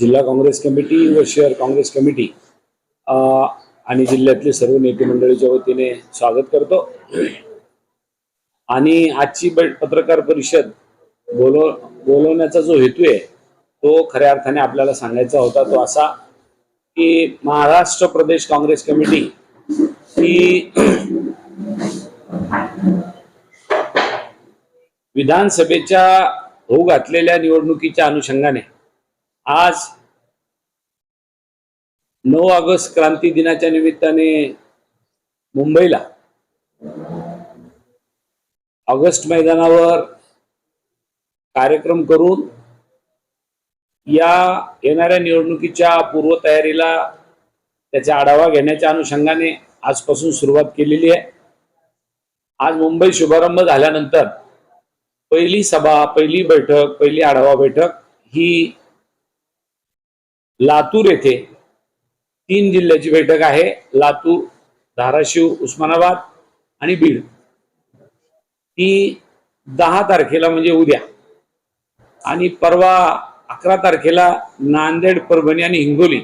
जिल्हा काँग्रेस कमिटी व शहर काँग्रेस कमिटी आणि जिल्ह्यातले सर्व नेते मंडळीच्या वतीने स्वागत करतो। आणि आजची पत्रकार परिषद बोलवण्याचा जो हेतू आहे तो खऱ्या अर्थाने आपल्याला सांगायचा होता तो असा की महाराष्ट्र प्रदेश काँग्रेस कमिटी ही विधानसभेच्या होऊ घातलेल्या निवडणुकीच्या अनुषंगाने आज 9 ऑगस्ट क्रांती दिनाच्या निमित्ताने मुंबईला ऑगस्ट मैदानावर कार्यक्रम करून या येणाऱ्या निवडणुकीच्या पूर्वतयारीला त्याचा आढावा घेण्याच्या अनुषंगाने आजपासून सुरुवात केलेली आहे। आज मुंबई शुभारंभ झाल्यानंतर पहिली सभा, पहिली बैठक, पहिली आढावा बैठक ही लातूर येथे 3 जिल्ह्याची बैठक आहे। लातूर, धाराशिव, उस्मानाबाद आणि बीड। ती 10 तारखेला म्हणजे उद्या आणि परवा 11 तारखेला नांदेड, परभणी आणि हिंगोली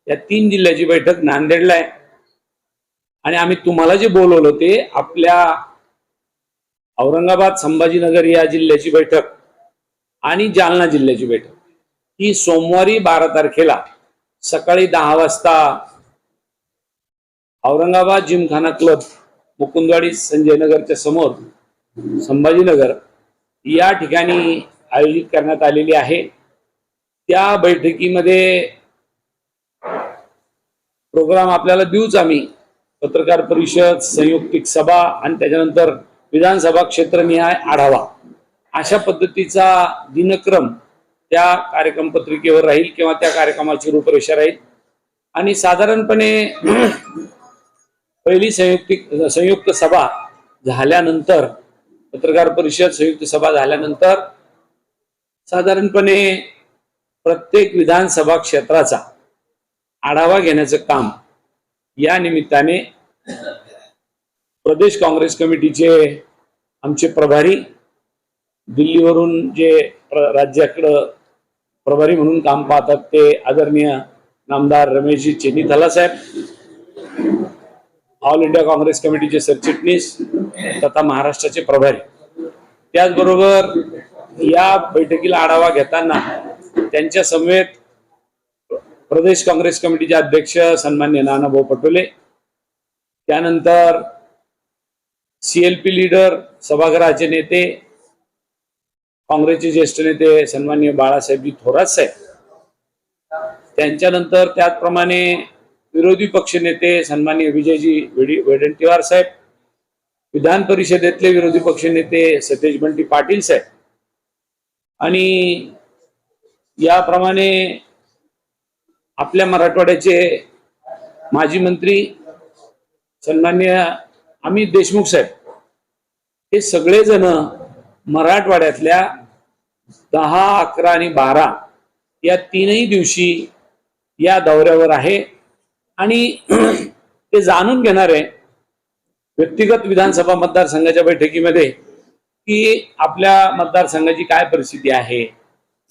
या 3 जिल्ह्याची बैठक नांदेडला आहे। आणि आम्ही तुम्हाला जे बोलवलं ते आपल्या औरंगाबाद, संभाजीनगर या जिल्ह्याची बैठक आणि जालना जिल्ह्याची बैठक ही सोमवारी 12 तारखेला सकाळी 10 वाजता औरंगाबाद जिमखाना क्लब, मुकुंदवाडी, संजय नगरच्या समोर संभाजीनगर या ठिकाणी आयोजित करण्यात आलेली आहे। त्या बैठकीमध्ये प्रोग्राम आपल्याला देऊच आम्ही, पत्रकार परिषद, संयुक्तिक सभा आणि त्याच्यानंतर विधानसभा क्षेत्रनिहाय आढावा अशा पद्धतीचा दिनक्रम त्या कार्यक्रम पत्रिकेवर राहील किंवा त्या कार्यक्रमाची रूपरेषा राहील। आणि साधारणपणे पहिली संयुक्त सभा झाल्यानंतर, पत्रकार परिषद संयुक्त सभा झाल्यानंतर साधारणपणे प्रत्येक विधानसभा क्षेत्राचा आढावा घेण्याचं काम या निमित्ताने प्रदेश काँग्रेस कमिटीचे आमचे प्रभारी, दिल्लीवरून जे राज्याकडे प्रभारी म्हणून काम पाहतात ते आदरणीय नामदार रमेशजी चेन्नीथाला साहेब, ऑल इंडिया काँग्रेस कमिटीचे सरचिटणीस तथा महाराष्ट्राचे प्रभारी, त्याचबरोबर या बैठकीला आढावा घेताना त्यांच्या समवेत प्रदेश काँग्रेस कमिटीचे अध्यक्ष सन्माननीय नानाभाऊ पटोले, त्यानंतर सीएलपी लीडर, सभागृहाचे नेते, काँग्रेसचे ज्येष्ठ नेते सन्माननीय बाळासाहेबजी थोरात साहेब, त्यांच्यानंतर त्याचप्रमाणे विरोधी पक्ष नेते सन्माननीय विजयजी वडेट्टीवार साहेब, विधान परिषदेतले विरोधी पक्ष नेते सतेज बंटी पाटील साहेब आणि याप्रमाणे आपल्या मराठवाड्याचे माजी मंत्री सन्माननीय अमित देशमुख साहेब, हे सगळेजण मराठवाड्यातल्या 10, 11 आणि 12 या 3ही दिवशी या दौऱ्यावर आहे। आणि ते जाणून घेणार आहे व्यक्तिगत विधानसभा मतदारसंघाच्या बैठकीमध्ये की आपल्या मतदारसंघाची काय परिस्थिती आहे,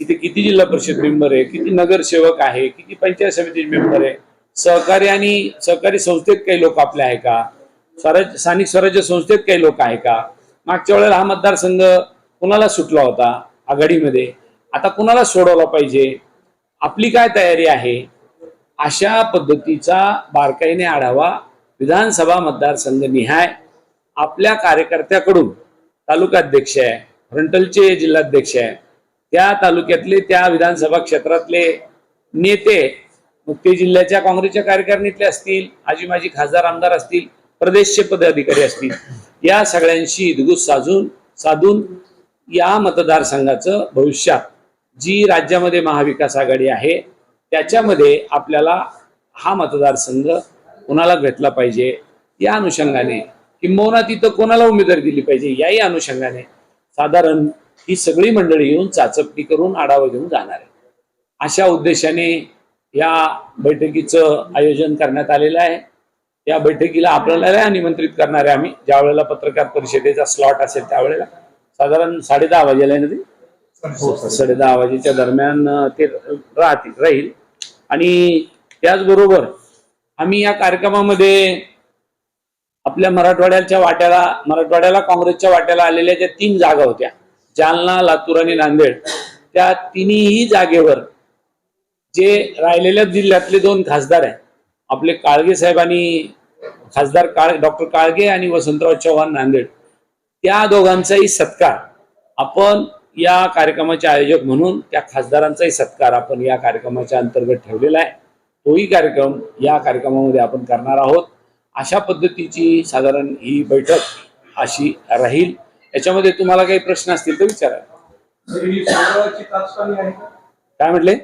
तिथे किती जिल्हा परिषद मेंबर आहे, किती नगरसेवक आहे, किती पंचायत समिती मेंबर आहे, सहकारी आणि सहकारी संस्थेत काही लोक आपले आहे का, स्थानिक स्वराज्य संस्थेत काही लोक आहे का, मागच्या वेळेला हा मतदारसंघ कुणाला सुटला होता आघाडीमध्ये, आता कुणाला सोडवला पाहिजे, आपली काय तयारी आहे, अशा पद्धतीचा बारकाईने आढावा विधानसभा मतदारसंघ निहाय आपल्या कार्यकर्त्याकडून, तालुकाध्यक्ष आहे, फ्रंटलचे जिल्हाध्यक्ष आहे, त्या तालुक्यातले त्या विधानसभा क्षेत्रातले नेते, मग ते जिल्ह्याच्या काँग्रेसच्या कार्यकारिणीतले असतील, आजी माजी खासदार आमदार असतील, प्रदेशचे पदाधिकारी असतील, या सगळ्यांशी हितगुज साधून या मतदारसंघाचं भविष्यात जी राज्यामध्ये महाविकास आघाडी आहे त्याच्यामध्ये आपल्याला हा मतदारसंघ कोणाला घेतला पाहिजे या अनुषंगाने, किंबहुना तिथं कोणाला उमेदवारी दिली पाहिजे याही अनुषंगाने साधारण ही सगळी मंडळी येऊन चाचपणी करून आढावा घेऊन जाणार आहे। अशा उद्देशाने या बैठकीचं आयोजन करण्यात आलेलं आहे। या बैठकीला आपल्याला निमंत्रित करणार आहे आम्ही, ज्या वेळेला पत्रकार परिषदेचा स्लॉट असेल त्यावेळेला साधारण 10:30 वाजेला 10:30 वाजेच्या दरम्यान ते राहील. आणि त्याचबरोबर आम्ही या कार्यक्रमामध्ये आपल्या मराठवाड्याला काँग्रेसच्या वाट्याला आलेल्या ज्या 3 जागा होत्या, जालना, लातूर आणि नांदेड, त्या तिन्ही जागेवर जे राहिलेल्या जिल्ह्यातले 2 खासदार आहेत, आपले काळगे साहेब आणि खासदार डॉक्टर काळगे आणि वसंतराव चव्हाण नांदेड, त्या दोघांचाही सत्कार आपण या कार्यक्रमाचे आयोजक म्हणून त्या खासदारांचाही सत्कार आपण या कार्यक्रमाच्या अंतर्गत ठेवलेला आहे. तोही कार्यक्रम या कार्यक्रमामध्ये आपण करणार आहोत. अशा पद्धतीची साधारण ही बैठक अशी राहील. याच्यामध्ये तुम्हाला काही प्रश्न असतील तर विचारा. काय म्हटले?